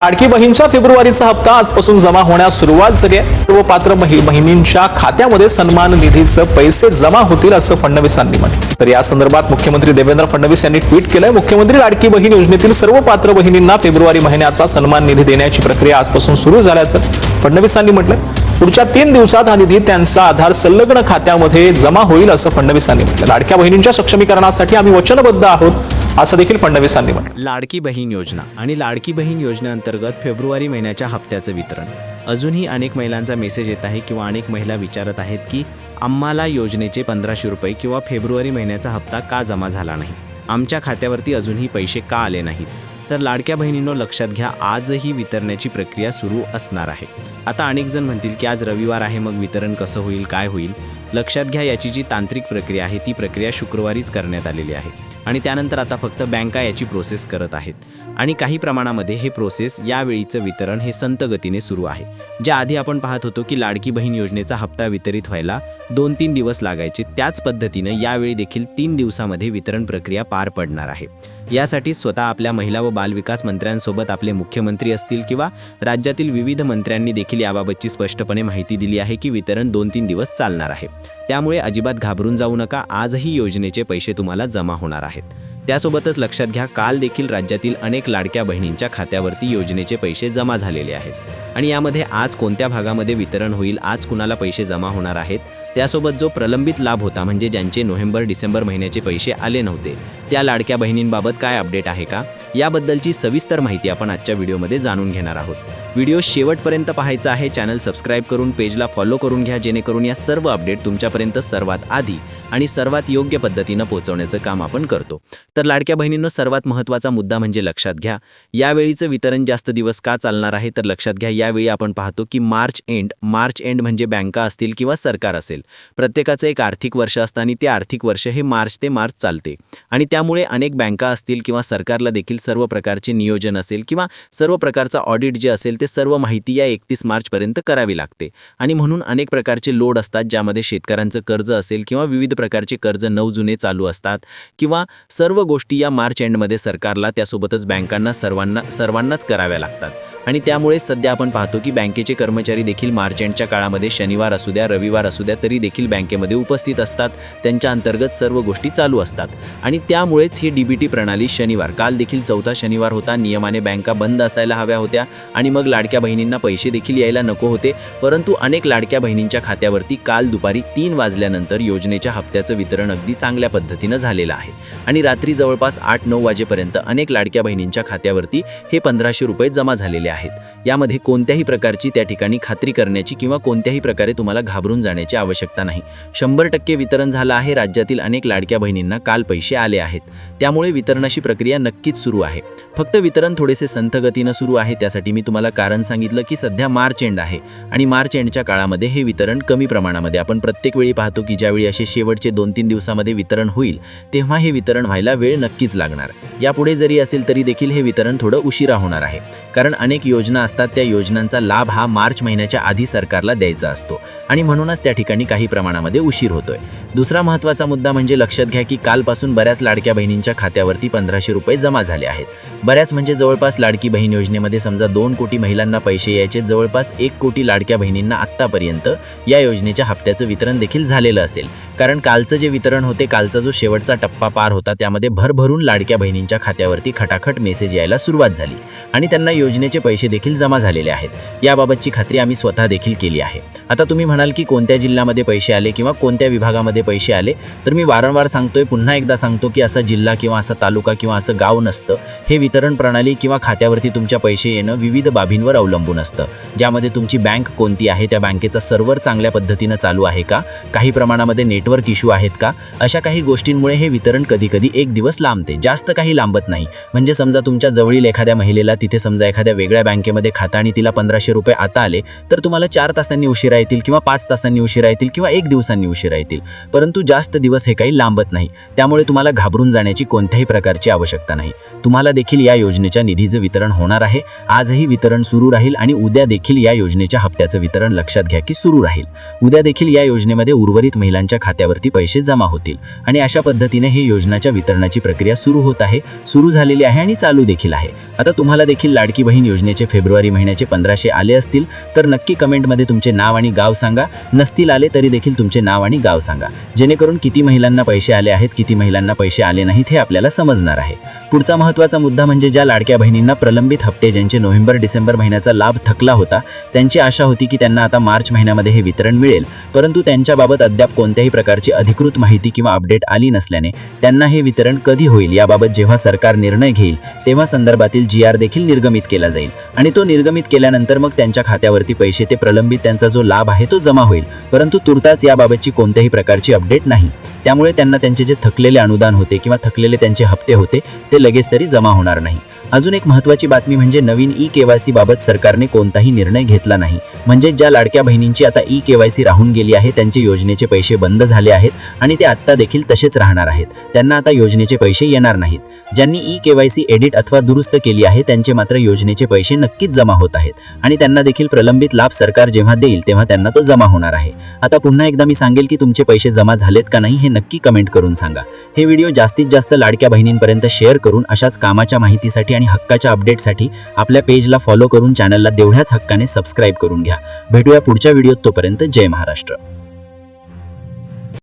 लाडकी बहीणचा फेब्रुवारीचा हप्ता आजपासून जमा होण्यास सुरुवात झाली आहे। सर्व पात्र बहिणींच्या खात्यामध्ये सन्मान निधीचे पैसे जमा होतील असं फडणवीसांनी म्हटलं। तर या संदर्भात मुख्यमंत्री देवेंद्र फडणवीस यांनी ट्विट केलंय। मुख्यमंत्री लाडकी बहीण योजनेतील सर्व पात्र बहिणींना फेब्रुवारी महिन्याचा सन्मान निधी देण्याची प्रक्रिया आजपासून सुरू झाल्याचं फडणवीसांनी म्हटलं। पुढच्या 3 दिवसात हा निधी त्यांचा आधार संलग्न खात्यामध्ये जमा होईल असं फडणवीसांनी म्हटलं। लाडक्या बहिणींच्या सक्षमीकरणासाठी आम्ही वचनबद्ध आहोत असं देखील फडणवीसांनी म्हटलं। लाडकी बहीण योजना आणि लाडकी बहीण योजनेअंतर्गत फेब्रुवारी महिन्याच्या हप्त्याचं वितरण। अजूनही अनेक महिलांचा मेसेज येत आहे किंवा अनेक महिला विचारत आहेत की आम्हाला योजनेचे 1500 रुपये किंवा फेब्रुवारी महिन्याचा हप्ता का जमा झाला नाही, आमच्या खात्यावरती अजूनही पैसे का आले नाहीत। तर लाडक्या बहिणींनो लक्षात घ्या, आजही वितरणाची प्रक्रिया सुरू असणार आहे। आता अनेक जण म्हणतील की आज रविवार आहे, मग वितरण कसं होईल, काय होईल। लक्षात घ्या, याची जी तांत्रिक प्रक्रिया आहे ती प्रक्रिया शुक्रवारीच करण्यात आलेली आहे आणि त्यानंतर आता फक्त बँका याची प्रोसेस करत आहेत आणि काही प्रमाणामध्ये हे प्रोसेस यावेळीचं वितरण हे संत गतीने सुरू आहे। ज्या आधी आपण पाहत होतो की लाडकी बहीण योजनेचा हप्ता वितरित व्हायला 2-3 दिवस लागायचे, त्याच पद्धतीने यावेळी देखील 3 दिवसामध्ये वितरण प्रक्रिया पार पडणार आहे। यासाठी स्वतः आपल्या महिला व बालविकास मंत्र्यांसोबत आपले मुख्यमंत्री असतील किंवा राज्यातील विविध मंत्र्यांनी देखील याबाबतची स्पष्टपणे माहिती दिली आहे की वितरण 2-3 दिवस चालणार आहे। त्यामुळे अजिबात घाबरून जाऊ नका, आजही योजनेचे पैसे तुम्हाला जमा होणार आहेत। त्यासोबतच लक्षात घ्या, काल देखील राज्यातील अनेक लाडक्या बहिणींच्या खात्यावरती योजनेचे पैसे जमा झालेले आहेत आणि यामध्ये आज कोणत्या भागामध्ये वितरण होईल, आज कुणाला पैसे जमा होणार आहेत, त्यासोबत जो प्रलंबित लाभ होता म्हणजे ज्यांचे नोव्हेंबर-डिसेंबर महिन्याचे पैसे आले नव्हते त्या लाडक्या बहिणींबाबत काय अपडेट आहे का, याबद्दलची सविस्तर माहिती आपण आजच्या व्हिडिओमध्ये जाणून घेणार आहोत। व्हिडिओ शेवटपर्यंत पाहायचा आहे। चॅनल सबस्क्राईब करून पेजला फॉलो करून घ्या, जेणेकरून या सर्व अपडेट तुमच्यापर्यंत सर्वात आधी आणि सर्वात योग्य पद्धतीनं पोहोचवण्याचं काम आपण करतो। तर लाडक्या बहिणींनो सर्वात महत्त्वाचा मुद्दा म्हणजे लक्षात घ्या, यावेळीचं वितरण जास्त दिवस का चालणार आहे। तर लक्षात घ्या, यावेळी आपण पाहतो की मार्च एंड म्हणजे बँका असतील किंवा सरकार असेल, प्रत्येकाचं एक आर्थिक वर्ष असतं आणि ते आर्थिक वर्ष हे मार्च ते मार्च चालते आणि त्यामुळे अनेक बँका असतील किंवा सरकारला देखील सर्व प्रकारचे नियोजन असेल किंवा सर्व प्रकारचा ऑडिट जे असेल ते सर्व माहिती या 31 मार्चपर्यंत करावी लागते आणि म्हणून अनेक प्रकारचे लोड असतात, ज्यामध्ये शेतकऱ्यांचं कर्ज असेल किंवा विविध प्रकारचे कर्ज 9 जुने चालू असतात किंवा सर्व गोष्टी या मार्च एंडमध्ये सरकारला त्यासोबतच बँकांना सर्वांनाच कराव्या लागतात आणि त्यामुळे सध्या आपण पाहतो की बँकेचे कर्मचारी देखील मार्च एंडच्या काळामध्ये शनिवार असू द्या रविवार असू द्या तरी देखील बँकेमध्ये उपस्थित असतात, त्यांच्या अंतर्गत सर्व गोष्टी चालू असतात आणि त्यामुळेच ही डीबीटी प्रणाली शनिवार, काल देखील 4था शनिवार होता, नियमाने बँका बंद असायला हव्या होत्या आणि मग लाडक्या बहिणींना पैसे देखील यायला नको होते, परंतु अनेक लाडक्या बहिणींच्या खात्यावरती काल दुपारी 3 वाजल्यानंतर योजनेच्या हप्त्याचं वितरण अगदी चांगल्या पद्धतीनं झालेलं आहे आणि रात्री जवळपास 8-9 वाजेपर्यंत अनेक लाडक्या बहिणींच्या खात्यावरती हे 1500 रुपये जमा झालेले आहेत। यामध्ये कोणत्याही प्रकारची त्या ठिकाणी खात्री करण्याची किंवा कोणत्याही प्रकारे तुम्हाला घाबरून जाण्याची आवश्यकता नाही। 100% वितरण झालं आहे। राज्यातील अनेक लाडक्या बहिणींना काल पैसे आले आहेत, त्यामुळे वितरणाची प्रक्रिया नक्कीच सुरू आहे। फक्त वितरण थोडेसे संथ गतीनं सुरू आहे, त्यासाठी मी तुम्हाला कारण सांगितलं की सध्या मार्च एंड आहे आणि मार्च एंडच्या काळामध्ये हे वितरण कमी प्रमाणामध्ये, आपण प्रत्येक वेळी पाहतो की ज्यावेळी असे शेवटचे 2-3 दिवसामध्ये वितरण होईल तेव्हा हे वितरण व्हायला वेळ नक्कीच लागणार। यापुढे जरी असेल तरी देखील हे वितरण थोडं उशिरा होणार आहे, कारण अनेक योजना असतात, त्या योजनांचा लाभ हा मार्च महिन्याच्या आधी सरकारला द्यायचा असतो आणि म्हणूनच त्या ठिकाणी काही प्रमाणामध्ये उशीर होतोय। दुसरा महत्त्वाचा मुद्दा म्हणजे लक्षात घ्या की कालपासून बऱ्याच लाडक्या बहिणींच्या खात्यावरती 1500 रुपये जमा झाले आहेत। बऱ्याच म्हणजे जवळपास लाडकी बहीण योजनेमध्ये समजा 2 कोटी महिलांना पैसे यायचे, जवळपास 1 कोटी लाडक्या बहिणींना आत्तापर्यंत या योजनेच्या हप्त्याचं वितरण देखील झालेलं असेल, कारण कालचं जे वितरण होते, कालचा जो शेवटचा टप्पा पार होता त्यामध्ये भरभरून लाडक्या बहिणींच्या खात्यावरती खटाखट मेसेज यायला सुरुवात झाली आणि त्यांना योजनेचे पैसे देखील जमा झालेले आहेत। याबाबतची खात्री आम्ही स्वतः देखील केली आहे। आता तुम्ही म्हणाल की कोणत्या जिल्ह्यामध्ये पैसे आले किंवा कोणत्या विभागामध्ये पैसे आले, तर मी वारंवार सांगतोय, पुन्हा एकदा सांगतो की असा जिल्हा किंवा असा तालुका किंवा असं गाव नसतं। हे वितरण प्रणाली किंवा खात्यावरती तुमच्या पैसे येणं विविध बाबींवर अवलंबून असतं, ज्यामध्ये तुमची बँक कोणती आहे, त्या बँकेचा सर्व्हर चांगल्या पद्धतीनं चालू आहे का, काही प्रमाणामध्ये नेटवर्क इश्यू आहेत का, अशा काही गोष्टींमुळे हे वितरण कधी 1 दिवस लांबते, जास्त काही लांबत नाही। म्हणजे समजा तुमच्या जवळील एखाद्या महिलेला तिथे समजा एखाद्या वेगळ्या बँकेमध्ये खातं आणि तिला 1500 रुपये आता आले, तर तुम्हाला 4 तासांनी उशिरा येतील किंवा 5 तासांनी उशिरा येतील किंवा 1 दिवसांनी उशिरा येतील, परंतु जास्त दिवस हे काही लांबत नाही। त्यामुळे तुम्हाला घाबरून जाण्याची कोणत्याही प्रकारची आवश्यकता नाही। तुम्हाला देखील देखील या योजनेच्या निधीचं वितरण होणार आहे. आजही वितरण सुरू राहील आणि उद्या देखील या योजनेच्या हप्त्याचं वितरण लक्षात घ्या की सुरू राहील. उद्या देखील या योजनेमध्ये उर्वरित महिलांच्या खात्यावरती पैसे जमा होतील आणि अशा पद्धतीने ही योजनेच्या वितरणाची प्रक्रिया सुरू होत आहे, सुरू झालेली आहे आणि चालू देखील आहे. आता तुम्हाला देखील लाडकी बहीण योजनेचे फेब्रुवारी महिन्याचे 1500 आले असतील तर नक्की कमेंटमध्ये तुमचे नाव आणि गाव सांगा. नसतील आले तरी देखील तुमचे नाव आणि गाव सांगा, जेणेकरून किती महिलांना पैसे आले आहेत, किती महिलांना पैसे आले नाहीत हे आपल्याला समजणार आहे. पुढचा महत्त्वाचा मुद्दा म्हणजे ज्या लाडक्या बहिणींना प्रलंबित हप्ते ज्यांचे नोव्हेंबर-डिसेंबर महिन्याचा लाभ थकला होता, त्यांची आशा होती की त्यांना आता मार्च महिन्यामध्ये हे वितरण मिळेल, परंतु त्यांच्याबाबत अद्याप कोणत्याही प्रकारची अधिकृत माहिती किंवा अपडेट आली नसल्याने त्यांना हे वितरण कधी होईल याबाबत जेव्हा सरकार निर्णय घेईल तेव्हा संदर्भातील GR देखील निर्गमित केला जाईल आणि तो निर्गमित केल्यानंतर मग त्यांच्या खात्यावरती पैसे ते प्रलंबित त्यांचा जो लाभ आहे तो जमा होईल, परंतु तुर्तास याबाबतची कोणत्याही प्रकारची अपडेट नाही. त्यामुळे त्यांना त्यांचे जे थकलेले अनुदान होते किंवा थकलेले त्यांचे हप्ते होते ते लगेच तरी जमा होणार नाही. अजून एक महत्त्वाची बातमी म्हणजे नवीन EKYC बाबत सरकारने कोणताही निर्णय घेतला नाही. म्हणजे ज्या लाडक्या बहिणींची आता EKYC राहून गेली आहे त्यांचे योजनेचे पैसे बंद झाले आहेत आणि ते आत्ता देखील तसेच राहणार आहेत. त्यांना आता योजनेचे पैसे येणार नाहीत. ज्यांनी EKYC एडिट अथवा दुरुस्त केली आहे त्यांचे मात्र योजनेचे पैसे नक्कीच जमा होत आहेत आणि त्यांना देखील प्रलंबित लाभ सरकार जेव्हा देईल तेव्हा त्यांना तो जमा होणार आहे. आता पुन्हा एकदा मी सांगेल की तुमचे पैसे जमा झालेत का नाही हे नक्की कमेंट करून सांगा. हे व्हिडिओ जास्तीत जास्त लाडक्या बहिणींपर्यंत शेअर करून अशाच कामाच्या माहितीसाठी आणि हक्काच्या अपडेटसाठी आपल्या पेजला फॉलो करून चॅनलला तेवढ्याच हक्काने सबस्क्राईब करून घ्या. भेटूया पुढच्या व्हिडिओत, तोपर्यंत जय महाराष्ट्र.